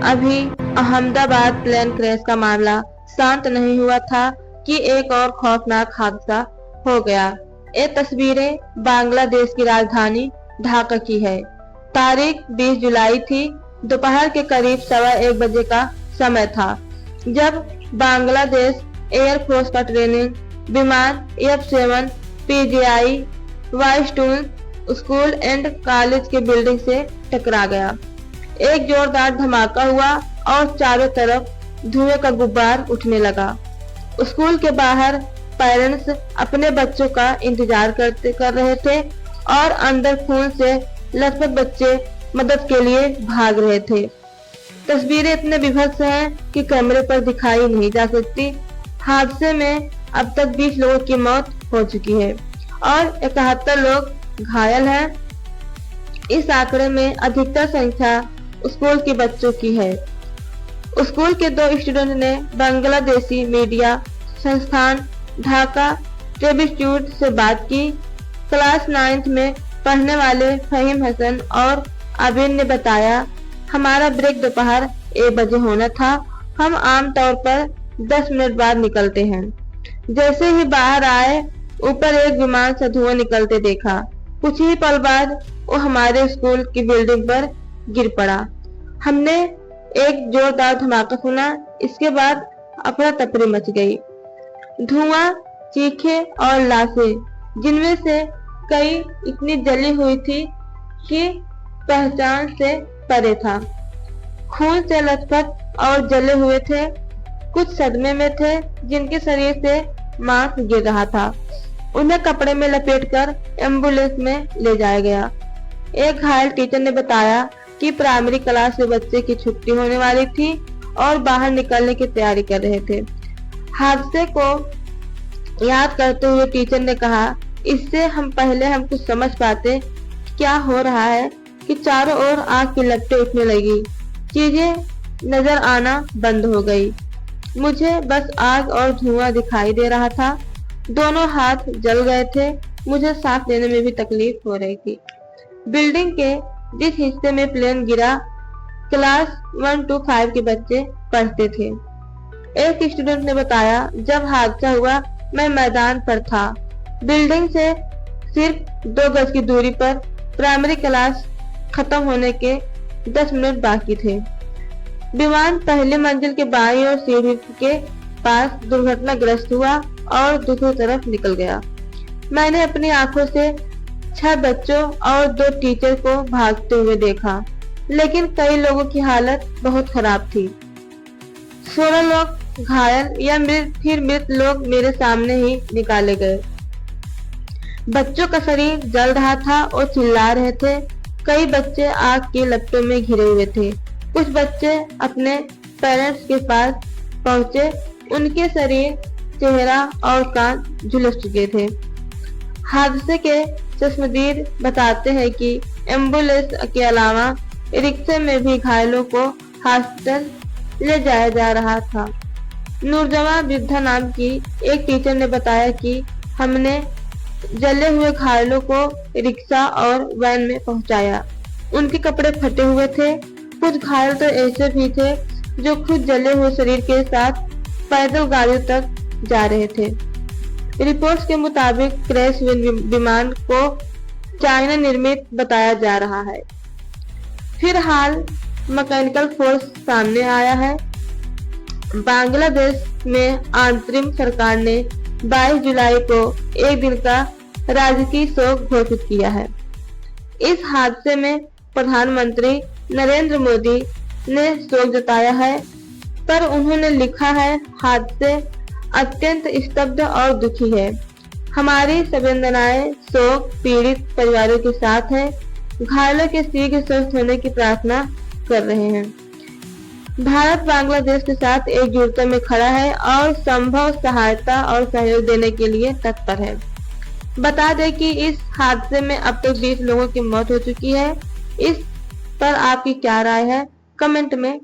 अभी Ahmedabad plane crash का मामला शांत नहीं हुआ था कि एक और खौफनाक हादसा हो गया। ये तस्वीरें बांग्लादेश की राजधानी ढाका की है। तारीख 20 जुलाई थी। दोपहर के करीब 1:15 बजे का समय था जब बांग्लादेश एयरफोर्स का ट्रेनिंग विमान F-7 PGI वाइस्टून स्कूल एंड कॉलेज के बिल्डिंग से टकरा गया। एक जोरदार धमाका हुआ और चारों तरफ धुएं का गुब्बार उठने लगा। स्कूल के बाहर पेरेंट्स अपने बच्चों का इंतजार कर रहे थे और अंदर खून से लथपथ बच्चे मदद के लिए भाग रहे थे। तस्वीरें इतने विभत्स हैं कि कैमरे पर दिखाई नहीं जा सकती। हादसे में अब तक 20 लोगों की मौत हो चुकी है और 71 लोग घायल हैं। इस आंकड़े में अधिकतर संख्या स्कूल के बच्चों की है। स्कूल के 2 स्टूडेंट ने बांग्लादेशी मीडिया संस्थान ढाका ट्रिब्यूट से बात की। क्लास 9th में पढ़ने वाले फहीम हसन और आबिद ने बताया, हमारा ब्रेक दोपहर 1 बजे होना था। हम आमतौर पर 10 मिनट बाद निकलते हैं। जैसे ही बाहर आए, ऊपर एक विमान से धुआं निकलते देखा। कुछ ही पल बाद वो हमारे स्कूल की बिल्डिंग पर गिर पड़ा। हमने एक जोरदार धमाका सुना। इसके बाद अफरा तफरी मच गई। धुआं, चीखें और लाशें, जिनमें से कई इतनी जली हुई थी कि पहचान से परे था। खून से लथपथ और जले हुए थे। कुछ सदमे में थे जिनके शरीर से मांस गिर रहा था। उन्हें कपड़े में लपेटकर एम्बुलेंस में ले जाया गया। एक घायल टीचर ने बताया कि प्राइमरी क्लास के बच्चे की छुट्टी होने वाली थी और बाहर निकलने की तैयारी कर रहे थे। हादसे को याद करते हुए टीचर ने कहा, इससे हम कुछ समझ पाते क्या हो रहा है कि चारों ओर आग की लपटें उठने लगी। चीजें नजर आना बंद हो गई। मुझे बस आग और धुआं दिखाई दे रहा था। दोनों हाथ जल गए थे। मुझे सांस लेने में भी तकलीफ हो रही थी। बिल्डिंग के जिस हिस्से में प्लेन गिरा, क्लास 1 to 5 के बच्चे पढ़ते थे। एक स्टूडेंट ने बताया, जब हादसा हुआ मैं मैदान पर था। बिल्डिंग से सिर्फ 2 गज की दूरी पर प्राइमरी क्लास खत्म होने के 10 मिनट बाकी थे। विमान पहली मंजिल के बाईं ओर सीढ़ी के पास दुर्घटनाग्रस्त हुआ और दूसरी तरफ निकल गया। मैंने अपनी आंखों से 6 बच्चों और 2 टीचर को भागते हुए देखा, लेकिन कई लोगों की हालत बहुत खराब थी। 16 लोग घायल या मृत लोग मेरे सामने ही निकाले गए। बच्चों का शरीर जल रहा था और चिल्ला रहे थे। कई बच्चे आग की लपटों में घिरे हुए थे। कुछ बच्चे अपने पेरेंट्स के पास पहुंचे। उनके शरीर, चेहरा और कान झुलस चुके थे। हादसे के चश्मदीद बताते हैं कि एम्बुलेंस के अलावा रिक्शे में भी घायलों को हॉस्पिटल ले जाया जा रहा था। नूरजवां वृद्धा नाम की एक टीचर ने बताया कि हमने जले हुए घायलों को रिक्शा और वैन में पहुंचाया। उनके कपड़े फटे हुए थे। कुछ घायल तो ऐसे भी थे जो खुद जले हुए शरीर के साथ पैदल गाड़ियों तक जा रहे थे। रिपोर्ट्स के मुताबिक क्रैश हुए विमान को चाइना निर्मित बताया जा रहा है। फिलहाल मैकेनिकल फोर्स सामने आया है। बांग्लादेश में अंतरिम सरकार ने 22 जुलाई को एक दिन का राजकीय शोक घोषित किया है। इस हादसे में प्रधानमंत्री नरेंद्र मोदी ने शोक जताया है, पर उन्होंने लिखा है, हादसे अत्यंत स्तब्ध और दुखी है। हमारी संवेदनाएं शोक पीड़ित परिवारों के साथ हैं। घायलों के शीघ्र स्वस्थ होने की प्रार्थना कर रहे हैं। भारत बांग्लादेश के साथ एकजुटता में खड़ा है और संभव सहायता और सहयोग देने के लिए तत्पर है। बता दें कि इस हादसे में अब तक 20 लोगों की मौत हो चुकी है। इस पर आपकी क्या राय है, कमेंट में